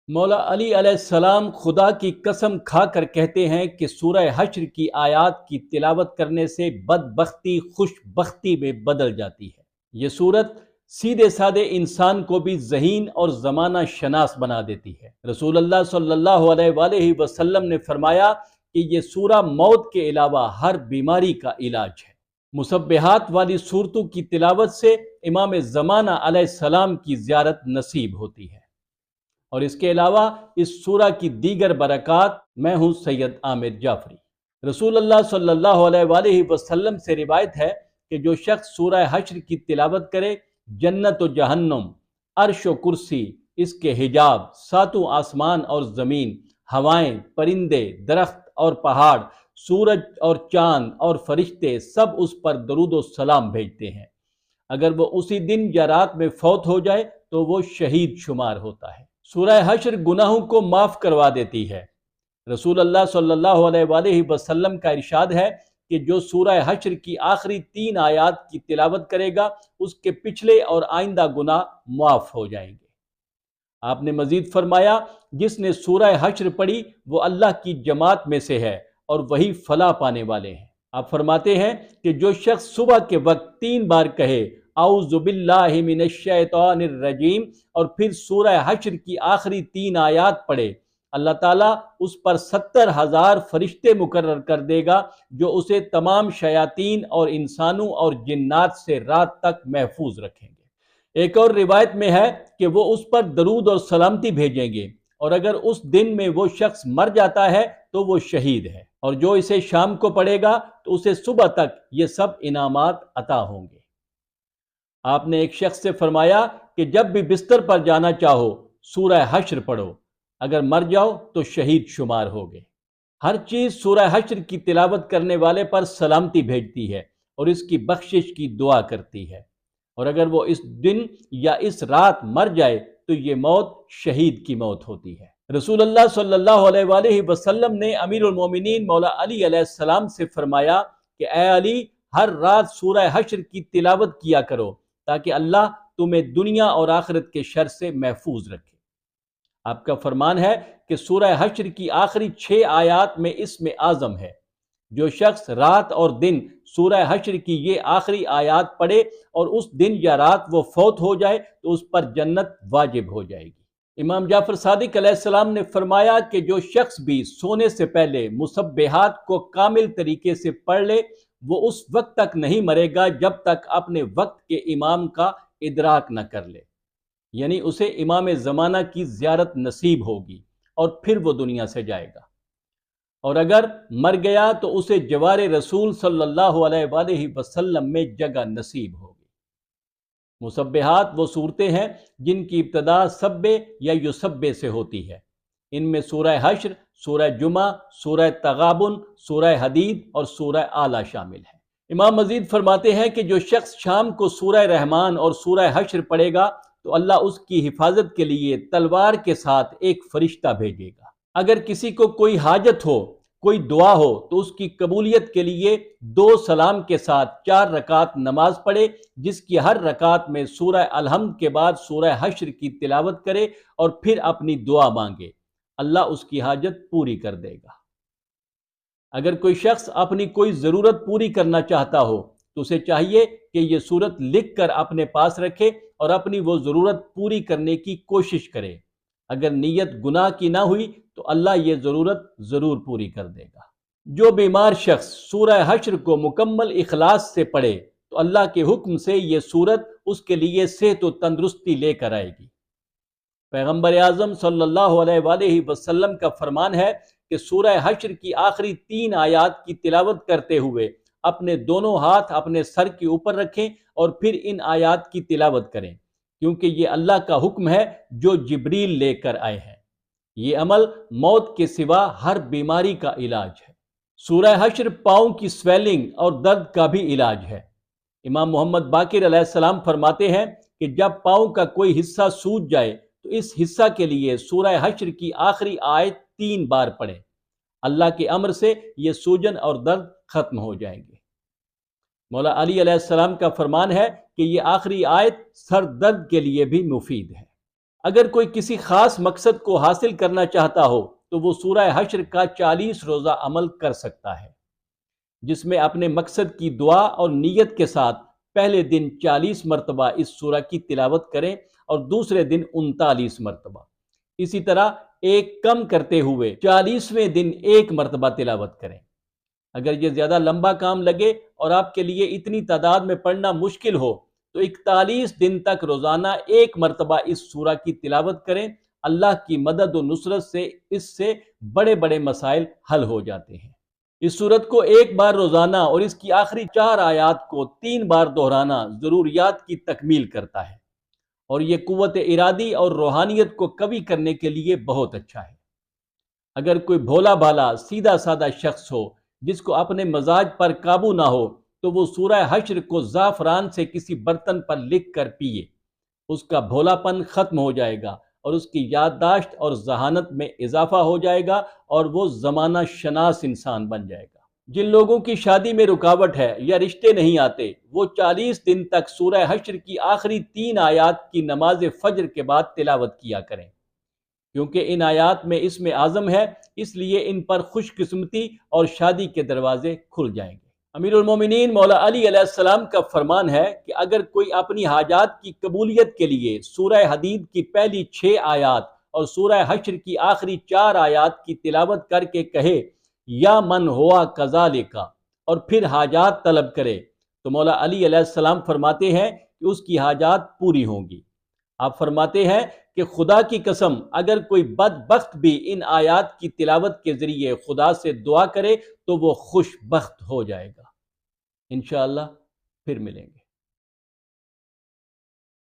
مولا علی علیہ السلام خدا کی قسم کھا کر کہتے ہیں کہ سورہ حشر کی آیات کی تلاوت کرنے سے بدبختی خوش بختی میں بدل جاتی ہے۔ یہ سورت سیدھے سادے انسان کو بھی ذہین اور زمانہ شناس بنا دیتی ہے۔ رسول اللہ صلی اللہ علیہ وآلہ وسلم نے فرمایا کہ یہ سورہ موت کے علاوہ ہر بیماری کا علاج ہے۔ مسبحات والی سورتوں کی تلاوت سے امام زمانہ علیہ السلام کی زیارت نصیب ہوتی ہے۔ اور اس کے علاوہ اس سورہ کی دیگر برکات۔ میں ہوں سید عامر جعفری۔ رسول اللہ صلی اللہ علیہ وآلہ وسلم سے روایت ہے کہ جو شخص سورہ حشر کی تلاوت کرے، جنت و جہنم، عرش و کرسی، اس کے حجاب، ساتوں آسمان اور زمین، ہوائیں، پرندے، درخت اور پہاڑ، سورج اور چاند اور فرشتے سب اس پر درود و سلام بھیجتے ہیں۔ اگر وہ اسی دن یا رات میں فوت ہو جائے تو وہ شہید شمار ہوتا ہے۔ سورہ حشر گناہوں کو معاف کروا دیتی ہے۔ رسول اللہ صلی اللہ علیہ وآلہ وسلم کا ارشاد ہے کہ جو سورہ حشر کی آخری 3 آیات کی تلاوت کرے گا، اس کے پچھلے اور آئندہ گناہ معاف ہو جائیں گے۔ آپ نے مزید فرمایا، جس نے سورہ حشر پڑھی وہ اللہ کی جماعت میں سے ہے اور وہی فلاح پانے والے ہیں۔ آپ فرماتے ہیں کہ جو شخص صبح کے وقت 3 بار کہے اعوذ باللہ من الشیطان الرجیم اور پھر سورہ حشر کی آخری 3 آیات پڑھے، اللہ تعالیٰ اس پر 70,000 فرشتے مقرر کر دے گا جو اسے تمام شیاطین اور انسانوں اور جنات سے رات تک محفوظ رکھیں گے۔ ایک اور روایت میں ہے کہ وہ اس پر درود اور سلامتی بھیجیں گے، اور اگر اس دن میں وہ شخص مر جاتا ہے تو وہ شہید ہے، اور جو اسے شام کو پڑھے گا تو اسے صبح تک یہ سب انعامات عطا ہوں گے۔ آپ نے ایک شخص سے فرمایا کہ جب بھی بستر پر جانا چاہو سورہ حشر پڑھو، اگر مر جاؤ تو شہید شمار ہوگے۔ ہر چیز سورہ حشر کی تلاوت کرنے والے پر سلامتی بھیجتی ہے اور اس کی بخشش کی دعا کرتی ہے، اور اگر وہ اس دن یا اس رات مر جائے تو یہ موت شہید کی موت ہوتی ہے۔ رسول اللہ صلی اللہ علیہ وآلہ وسلم نے امیر المومنین مولا علی علیہ السلام سے فرمایا کہ اے علی، ہر رات سورہ حشر کی تلاوت کیا کرو تاکہ اللہ تمہیں دنیا اور آخرت کے شر سے محفوظ رکھے۔ آپ کا فرمان ہے کہ سورہ حشر کی آخری 6 آیات میں اسم اعظم ہے۔ جو شخص رات اور دن سورہ حشر کی یہ آخری آیات پڑھے اور اس دن یا رات وہ فوت ہو جائے تو اس پر جنت واجب ہو جائے گی۔ امام جعفر صادق علیہ السلام نے فرمایا کہ جو شخص بھی سونے سے پہلے مسبحات کو کامل طریقے سے پڑھ لے، وہ اس وقت تک نہیں مرے گا جب تک اپنے وقت کے امام کا ادراک نہ کر لے، یعنی اسے امام زمانہ کی زیارت نصیب ہوگی اور پھر وہ دنیا سے جائے گا، اور اگر مر گیا تو اسے جوار رسول صلی اللہ علیہ وآلہ وسلم میں جگہ نصیب ہوگی۔ مسبحات وہ صورتیں ہیں جن کی ابتدا سبے یا یسبے سے ہوتی ہے۔ ان میں سورہ حشر، سورہ جمعہ، سورہ تغابن، سورہ حدید اور سورہ اعلیٰ شامل ہیں۔ امام مزید فرماتے ہیں کہ جو شخص شام کو سورہ رحمان اور سورہ حشر پڑھے گا تو اللہ اس کی حفاظت کے لیے تلوار کے ساتھ ایک فرشتہ بھیجے گا۔ اگر کسی کو کوئی حاجت ہو، کوئی دعا ہو تو اس کی قبولیت کے لیے 2 سلام کے ساتھ 4 رکعت نماز پڑھے، جس کی ہر رکعت میں سورہ الحمد کے بعد سورہ حشر کی تلاوت کرے اور پھر اپنی دعا مانگے، اللہ اس کی حاجت پوری کر دے گا۔ اگر کوئی شخص اپنی کوئی ضرورت پوری کرنا چاہتا ہو تو اسے چاہیے کہ یہ سورت لکھ کر اپنے پاس رکھے اور اپنی وہ ضرورت پوری کرنے کی کوشش کرے۔ اگر نیت گناہ کی نہ ہوئی تو اللہ یہ ضرورت ضرور پوری کر دے گا۔ جو بیمار شخص سورہ حشر کو مکمل اخلاص سے پڑھے تو اللہ کے حکم سے یہ سورت اس کے لیے صحت و تندرستی لے کر آئے گی۔ پیغمبر اعظم صلی اللہ علیہ وآلہ وسلم کا فرمان ہے کہ سورہ حشر کی آخری 3 آیات کی تلاوت کرتے ہوئے اپنے دونوں ہاتھ اپنے سر کے اوپر رکھیں اور پھر ان آیات کی تلاوت کریں، کیونکہ یہ اللہ کا حکم ہے جو جبریل لے کر آئے ہیں۔ یہ عمل موت کے سوا ہر بیماری کا علاج ہے۔ سورہ حشر پاؤں کی سویلنگ اور درد کا بھی علاج ہے۔ امام محمد باقر علیہ السلام فرماتے ہیں کہ جب پاؤں کا کوئی حصہ سوج جائے تو اس حصہ کے لیے سورہ حشر کی آخری آیت 3 بار پڑھیں، اللہ کے امر سے یہ سوجن اور درد ختم ہو جائیں گے۔ مولا علی علیہ السلام کا فرمان ہے کہ یہ آخری آیت سر درد کے لیے بھی مفید ہے۔ اگر کوئی کسی خاص مقصد کو حاصل کرنا چاہتا ہو تو وہ سورہ حشر کا 40 روزہ عمل کر سکتا ہے، جس میں اپنے مقصد کی دعا اور نیت کے ساتھ پہلے دن 40 مرتبہ اس سورہ کی تلاوت کریں اور دوسرے دن 39 مرتبہ، اسی طرح ایک کم کرتے ہوئے 40ویں دن ایک مرتبہ تلاوت کریں۔ اگر یہ زیادہ لمبا کام لگے اور آپ کے لیے اتنی تعداد میں پڑھنا مشکل ہو تو 41 دن تک روزانہ ایک مرتبہ اس سورہ کی تلاوت کریں۔ اللہ کی مدد و نصرت سے اس سے بڑے بڑے مسائل حل ہو جاتے ہیں۔ اس سورت کو ایک بار روزانہ اور اس کی آخری 4 آیات کو 3 بار دہرانا ضروریات کی تکمیل کرتا ہے، اور یہ قوت ارادی اور روحانیت کو قوی کرنے کے لیے بہت اچھا ہے۔ اگر کوئی بھولا بھالا سیدھا سادہ شخص ہو جس کو اپنے مزاج پر قابو نہ ہو تو وہ سورہ حشر کو زعفران سے کسی برتن پر لکھ کر پیے، اس کا بھولا پن ختم ہو جائے گا اور اس کی یادداشت اور ذہانت میں اضافہ ہو جائے گا اور وہ زمانہ شناس انسان بن جائے گا۔ جن لوگوں کی شادی میں رکاوٹ ہے یا رشتے نہیں آتے، وہ 40 دن تک سورہ حشر کی آخری 3 آیات کی نماز فجر کے بعد تلاوت کیا کریں، کیونکہ ان آیات میں اسم اعظم ہے، اس لیے ان پر خوش قسمتی اور شادی کے دروازے کھل جائیں گے۔ امیر المومنین مولا علی علیہ السلام کا فرمان ہے کہ اگر کوئی اپنی حاجات کی قبولیت کے لیے سورہ حدید کی پہلی 6 آیات اور سورہ حشر کی آخری 4 آیات کی تلاوت کر کے کہے یا من ہوا کذالک اور پھر حاجات طلب کرے تو مولا علی علیہ السلام فرماتے ہیں کہ اس کی حاجات پوری ہوں گی۔ آپ فرماتے ہیں کہ خدا کی قسم اگر کوئی بدبخت بھی ان آیات کی تلاوت کے ذریعے خدا سے دعا کرے تو وہ خوش بخت ہو جائے گا۔ انشاءاللہ پھر ملیں گے۔